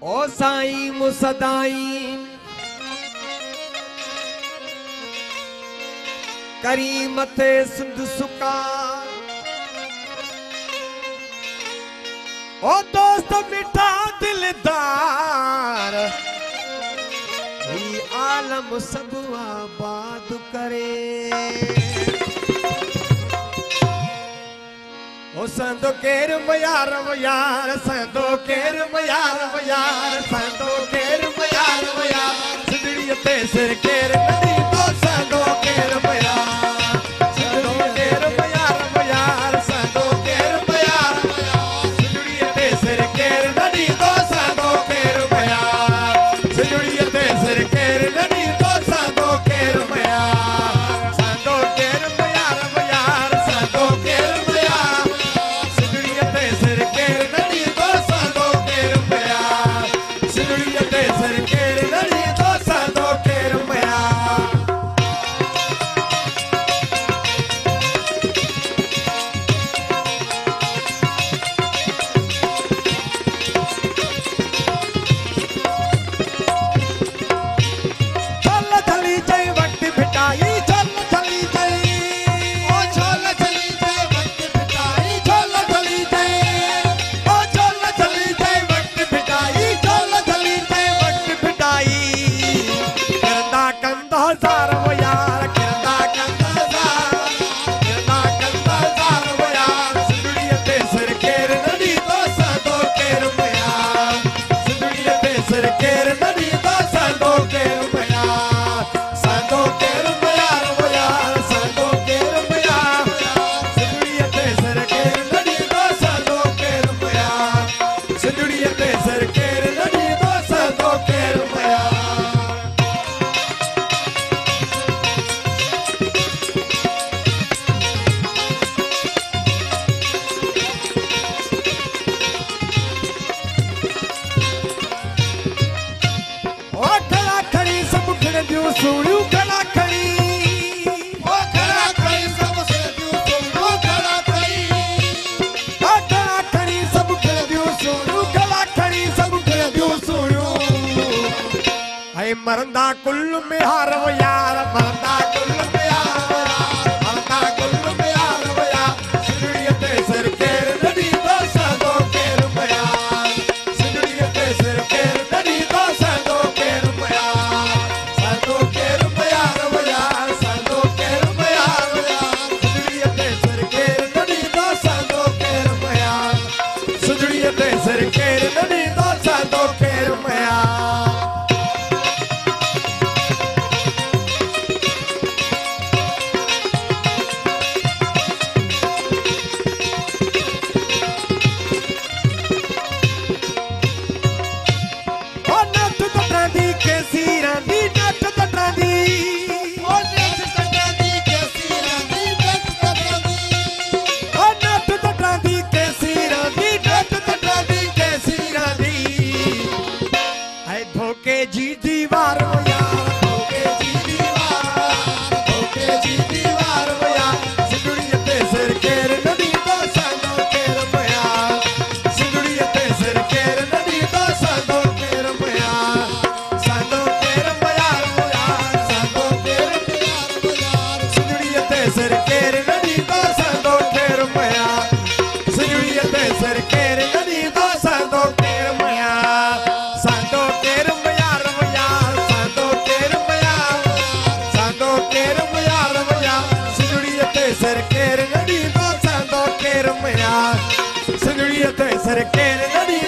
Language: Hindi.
ओ साईं मुसदाई करी मथे सिंध सुका ओ दोस्त मिठा दिलदार ही आलम सब आबाद करे ओ संदो केर मयार मयार संदो केर मयार मयार संदो केर मयार मयार सिंधड़ी ते सिर केर नदी तो संदो केर मयार संदो केर मयार मयार संदो केर मयार सिंधड़ी ते सिर केर नदी तो संदो केर मयार सिंधड़ी ते सिर केर नदी तो संदो केर मयार संदो केर मयार मयार संदो केर सोनू खड़ा खड़ी ओ खड़ा खड़ी सब से दियो सोनू खड़ा खड़ी ओ खड़ा खड़ी सब के दियो सोनू खड़ा खड़ी सब के दियो सोनू हाय मरंदा कुल में हार वो यार मरंदा कुल में हार मरंदा कुल में हार वो यार सिंधड़ी ते सिर केर नदी तो संदो केर मयार सिंधड़ी ते सिर केर नदी तो संदो केर मयार संदो केर मयार मयार संदो केर मयार मयार सिंधड़ी ते सिर केर नदी तो संदो केर मयार सिंधड़ी ते सिर केर नदी तो संदो केर मयार जी दीवार वो यार धोखे जी दीवार धोखे जी दीवार वो यार सिंधड़ी ते सिर केर नदी तो संदो केर मयार सिंधड़ी ते सिर केर नदी तो संदो केर मयार संदो केर मयार वो यार संदो केर मयार वो यार सिंधड़ी ते सिर केर नदी तो संदो केर मयार सिंधड़ी ते सिर केर नदी तो संदो केर मयार संदो केर सिर केर नदी तो संदो केर मयार सिंधड़ी ते सिर केर नदी